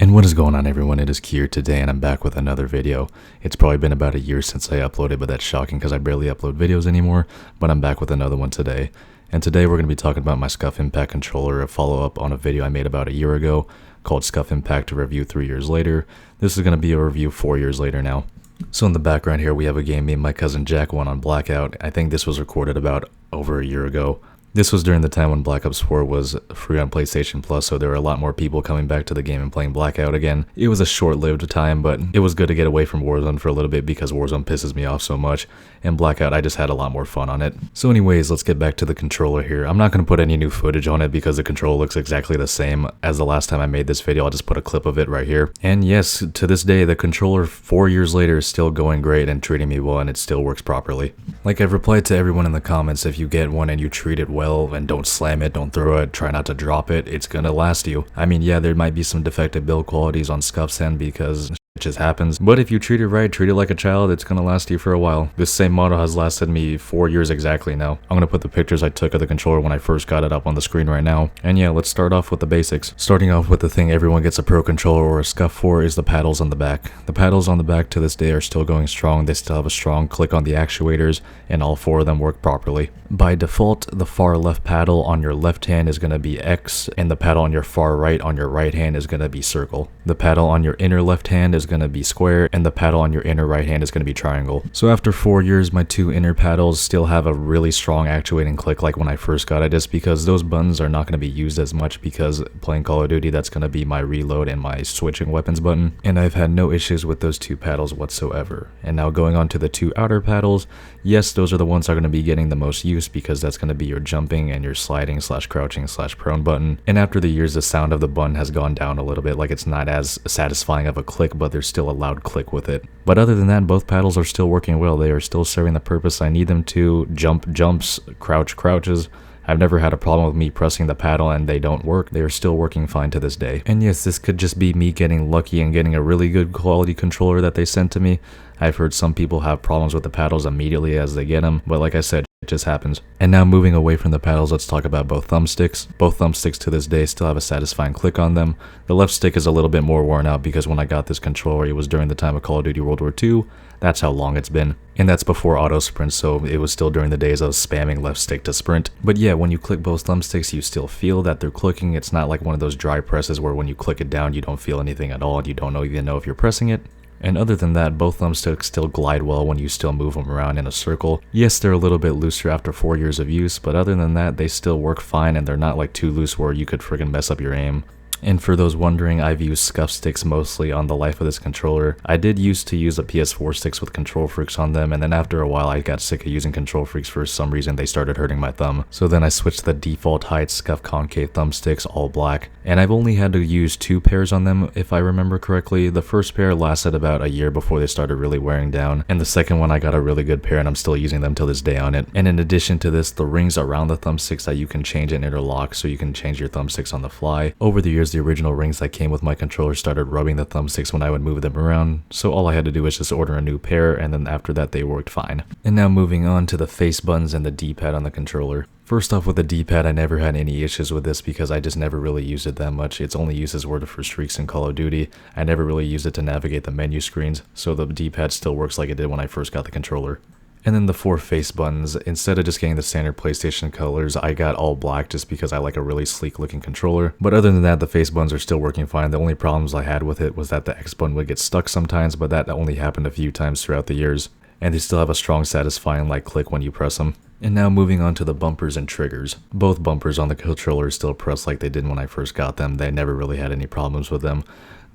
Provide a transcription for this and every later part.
And what is going on, everyone? It is Kier today, and I'm back with another video. It's probably been about a year since I uploaded, but that's shocking because I barely upload videos anymore, but I'm back with another one today. And today we're going to be talking about my Scuf Impact controller, a follow-up on a video I made about a year ago called Scuf Impact to Review 3 years later. This is going to be a review 4 years later now. So in the background here we have a game me and my cousin Jack won on Blackout. I think this was recorded about over a year ago. This was during the time when Black Ops 4 was free on PlayStation Plus, so there were a lot more people coming back to the game and playing Blackout again. It was a short-lived time, but it was good to get away from Warzone for a little bit because Warzone pisses me off so much, and Blackout I just had a lot more fun on it. So anyways, let's get back to the controller here. I'm not going to put any new footage on it because the controller looks exactly the same as the last time I made this video. I'll just put a clip of it right here. And yes, to this day, the controller 4 years later is still going great and treating me well, and it still works properly. Like I've replied to everyone in the comments, if you get one and you treat it well and don't slam it, don't throw it, try not to drop it, it's gonna last you. I mean, yeah, there might be some defective build qualities on Scuf's end because it just happens, but if you treat it right, treat it like a child, it's gonna last you for a while. This same model has lasted me 4 years exactly now. I'm gonna put the pictures I took of the controller when I first got it up on the screen right now. And yeah, let's start off with the basics. Starting off with the thing everyone gets a Pro controller or a Scuf for is the paddles on the back. The paddles on the back to this day are still going strong. They still have a strong click on the actuators, and all 4 of them work properly. By default, the far left paddle on your left hand is gonna be X, and the paddle on your far right on your right hand is gonna be circle. The paddle on your inner left hand is going to be square, and the paddle on your inner right hand is going to be triangle. So after 4 years, my 2 inner paddles still have a really strong actuating click like when I first got it, just because those buttons are not going to be used as much because playing Call of Duty, that's going to be my reload and my switching weapons button, and I've had no issues with those 2 paddles whatsoever. And now going on to the 2 outer paddles, yes, those are the ones that are going to be getting the most use because that's going to be your jumping and your sliding slash crouching slash prone button. And after the years, the sound of the button has gone down a little bit, like it's not as satisfying of a click, but there's still a loud click with it. But other than that, both paddles are still working well. They are still serving the purpose I need them to. Jump jumps, crouch crouches. I've never had a problem with me pressing the paddle and they don't work. They are still working fine to this day. And yes, this could just be me getting lucky and getting a really good quality controller that they sent to me. I've heard some people have problems with the paddles immediately as they get them, but like I said, it just happens. And now moving away from the paddles, let's talk about both thumbsticks. Both thumbsticks to this day still have a satisfying click on them. The left stick is a little bit more worn out because when I got this controller, it was during the time of Call of Duty World War II. That's how long it's been. And that's before auto sprint, so it was still during the days of spamming left stick to sprint. But yeah, when you click both thumbsticks, you still feel that they're clicking. It's not like one of those dry presses where when you click it down, you don't feel anything at all and you don't even know if you're pressing it. And other than that, both thumbsticks still glide well when you still move them around in a circle. Yes, they're a little bit looser after 4 years of use, but other than that, they still work fine and they're not like too loose where you could friggin' mess up your aim. And for those wondering, I've used Scuf sticks mostly on the life of this controller. I did used to use the PS4 sticks with control freaks on them, and then after a while I got sick of using control freaks. For some reason they started hurting my thumb. So then I switched to the default height Scuf concave thumbsticks, all black. And I've only had to use 2 pairs on them if I remember correctly. The first pair lasted about a year before they started really wearing down, and the second one I got a really good pair and I'm still using them till this day on it. And in addition to this, the rings around the thumbsticks that you can change and interlock so you can change your thumbsticks on the fly. Over the years, the original rings that came with my controller started rubbing the thumbsticks when I would move them around, so all I had to do was just order a new pair, and then after that they worked fine. And now moving on to the face buttons and the D-pad on the controller. First off, with the D-pad, I never had any issues with this because I just never really used it that much. Its only uses were for streaks in Call of Duty. I never really used it to navigate the menu screens, so the D-pad still works like it did when I first got the controller. And then the 4 face buttons, instead of just getting the standard PlayStation colors, I got all black just because I like a really sleek looking controller. But other than that, the face buttons are still working fine. The only problems I had with it was that the X button would get stuck sometimes, but that only happened a few times throughout the years. And they still have a strong satisfying light click when you press them. And now moving on to the bumpers and triggers. Both bumpers on the controller still press like they did when I first got them. They never really had any problems with them.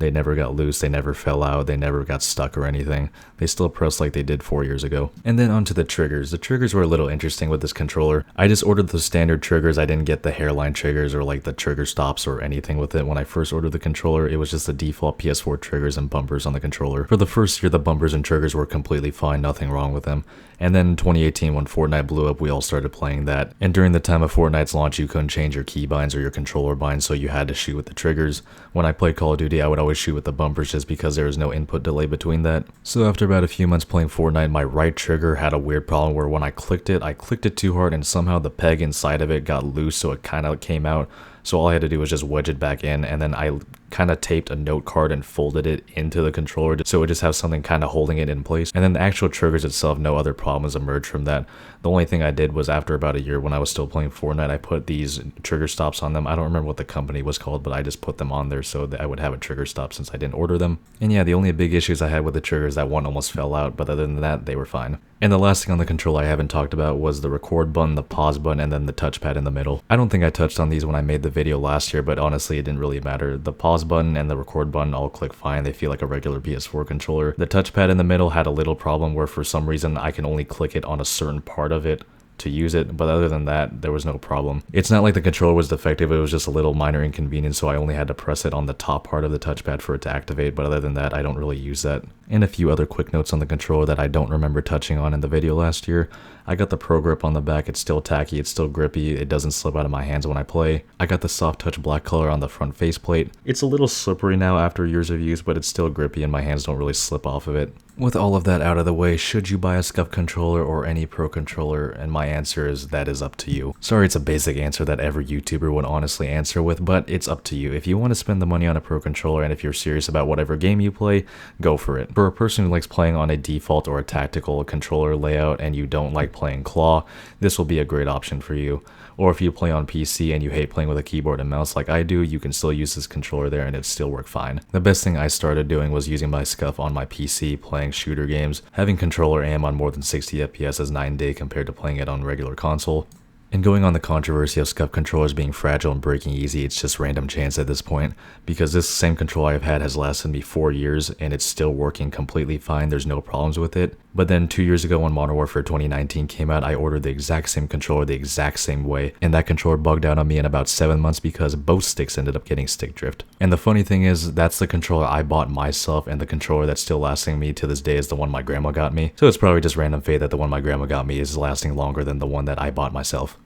They never got loose, they never fell out, they never got stuck or anything. They still press like they did 4 years ago. And then onto the triggers. The triggers were a little interesting with this controller. I just ordered the standard triggers. I didn't get the hairline triggers or like the trigger stops or anything with it. When I first ordered the controller, it was just the default PS4 triggers and bumpers on the controller. For the first year, the bumpers and triggers were completely fine, nothing wrong with them. And then in 2018, when Fortnite blew up, we all started playing that. And during the time of Fortnite's launch, you couldn't change your keybinds or your controller binds, so you had to shoot with the triggers. When I played Call of Duty, I would always shoot with the bumpers just because there was no input delay between that. So after about a few months playing Fortnite, my right trigger had a weird problem where when I clicked it too hard and somehow the peg inside of it got loose, so it kind of came out. So all I had to do was just wedge it back in, and then I kind of taped a note card and folded it into the controller so it just has something kind of holding it in place. And then the actual triggers itself, no other problems emerged from that. The only thing I did was after about a year when I was still playing Fortnite, I put these trigger stops on them. I don't remember what the company was called, but I just put them on there so that I would have a trigger stop since I didn't order them. And yeah, the only big issues I had with the triggers, that one almost fell out, but other than that, they were fine. And the last thing on the controller I haven't talked about was the record button, the pause button, and then the touchpad in the middle. I don't think I touched on these when I made the video last year, but honestly, it didn't really matter. The pause button and the record button all click fine. They feel like a regular PS4 controller. The touchpad in the middle had a little problem where for some reason I can only click it on a certain part of it to use it, but other than that, there was no problem. It's not like the controller was defective, it was just a little minor inconvenience, so I only had to press it on the top part of the touchpad for it to activate, but other than that, I don't really use that. And a few other quick notes on the controller that I don't remember touching on in the video last year. I got the Pro Grip on the back, it's still tacky, it's still grippy, it doesn't slip out of my hands when I play. I got the soft touch black color on the front faceplate. It's a little slippery now after years of use, but it's still grippy and my hands don't really slip off of it. With all of that out of the way, should you buy a Scuf controller or any Pro controller? And my answer is that is up to you. Sorry, it's a basic answer that every YouTuber would honestly answer with, but it's up to you. If you want to spend the money on a Pro controller and if you're serious about whatever game you play, go for it. For a person who likes playing on a default or a tactical controller layout and you don't like playing claw, this will be a great option for you. Or if you play on PC and you hate playing with a keyboard and mouse like I do, you can still use this controller there and it'll still work fine. The best thing I started doing was using my Scuf on my PC playing shooter games. Having controller aim on more than 60 FPS is night and day compared to playing it on regular console. And going on the controversy of Scuf controllers being fragile and breaking easy, it's just random chance at this point, because this same controller I've had has lasted me 4 years and it's still working completely fine, there's no problems with it. But then 2 years ago when Modern Warfare 2019 came out, I ordered the exact same controller the exact same way, and that controller bugged out on me in about 7 months because both sticks ended up getting stick drift. And the funny thing is, that's the controller I bought myself, and the controller that's still lasting me to this day is the one my grandma got me. So it's probably just random fate that the one my grandma got me is lasting longer than the one that I bought myself.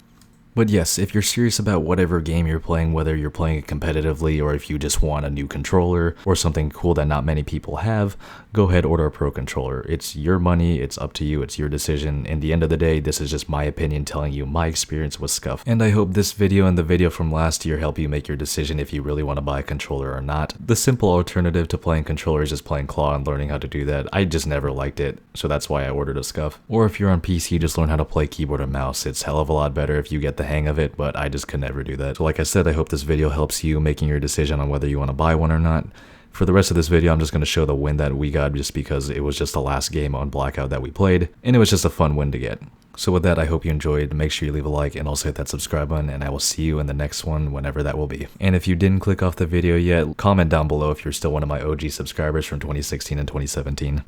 But yes, if you're serious about whatever game you're playing, whether you're playing it competitively or if you just want a new controller or something cool that not many people have, go ahead, order a Pro controller. It's your money, it's up to you, it's your decision. In the end of the day, this is just my opinion telling you my experience with Scuf. And I hope this video and the video from last year help you make your decision if you really want to buy a controller or not. The simple alternative to playing controller is just playing claw and learning how to do that. I just never liked it, so that's why I ordered a Scuf. Or if you're on PC, just learn how to play keyboard and mouse. It's hell of a lot better if you get the hang of it, but I just could never do that. So like I said, I hope this video helps you making your decision on whether you want to buy one or not. For the rest of this video, I'm just going to show the win that we got just because it was just the last game on Blackout that we played, and it was just a fun win to get. So with that, I hope you enjoyed. Make sure you leave a like and also hit that subscribe button, and I will see you in the next one, whenever that will be. And if you didn't click off the video yet, comment down below if you're still one of my OG subscribers from 2016 and 2017.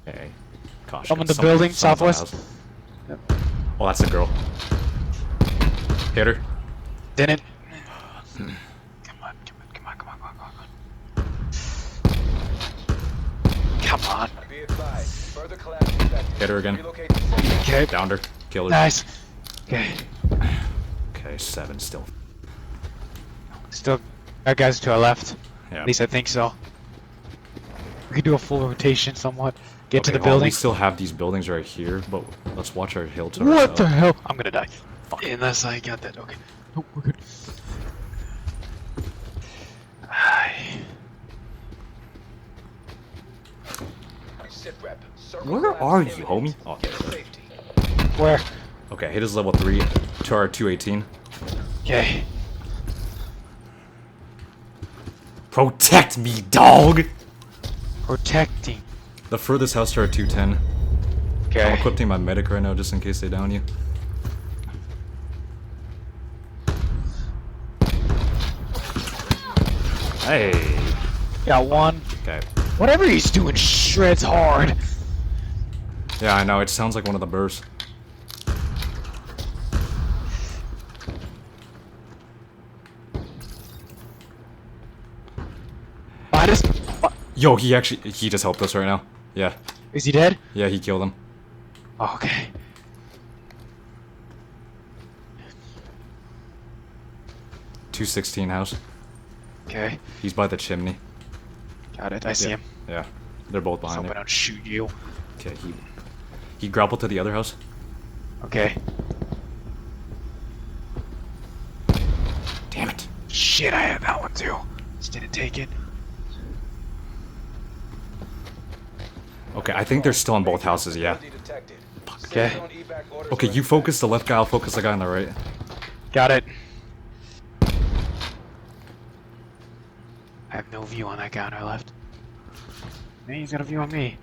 Okay. Caution. I'm in the building, southwest. Yep. Oh, that's a girl. Hit her. Didn't. Come on. Hit her again. Okay. Downed her. Killed her. Nice. Okay. Okay, 7 still. Still got guys to our left. Yeah. At least I think so. We could do a full rotation somewhat. Get to the well, building. we still have these buildings right here, but let's watch our hill to What ourselves. the hell? I'm gonna die. Fuck. Unless I got that. Okay. Nope, we're good. Where are you, homie? Oh, okay. Where? Okay, hit his level 3 to our 218. Okay. Protect me, dog! Protecting. The furthest house to our 210. Okay. I'm equipping my medic right now just in case they down you. Hey! Got one. Okay. Whatever he's doing shreds hard. Yeah, I know, it sounds like one of the bursts. Behind us. Yo, he just helped us right now. Yeah. Is he dead? Yeah, he killed him. Oh, okay. $216 house. Okay. He's by the chimney. Got it. I see him. Yeah. They're both So behind I him. don't shoot you. Okay, he grappled to the other house. Okay. Damn it. Shit, I have that one too. didn't take it. Okay, I think they're still in both houses, yeah. Okay. Okay, you focus the left guy, I'll focus the guy on the right. Got it. I have no view on that guy on our left. Man, he's got a view on me.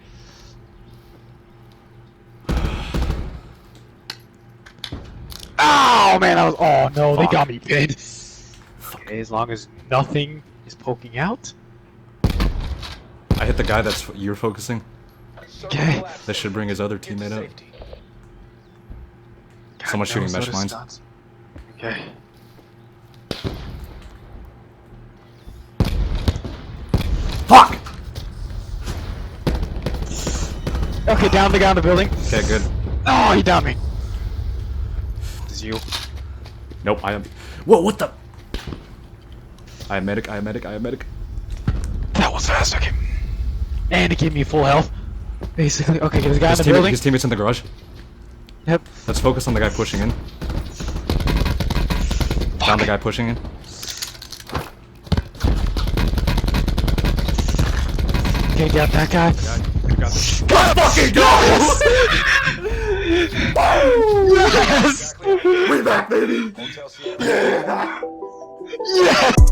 Oh man, I was. Oh no, they got me pinned. Okay, as long as nothing is poking out. I hit the guy that's you're focusing. Okay. That should bring his other teammate up. God, Someone's no, shooting so mesh does mines. Scott's. Okay. Fuck! Okay, down the guy in the building. Okay, good. Oh, he downed me. This is you. Nope, I am. Whoa, what the? I am medic, I am medic, I am medic. That was fast, okay. And it gave me full health. Basically, okay, there's a guy in the building. His teammate's in the garage. Yep. Let's focus on the guy pushing in. Down the guy pushing in. Okay, got that guy. Let's fucking go! Yes! We back, baby! Yes!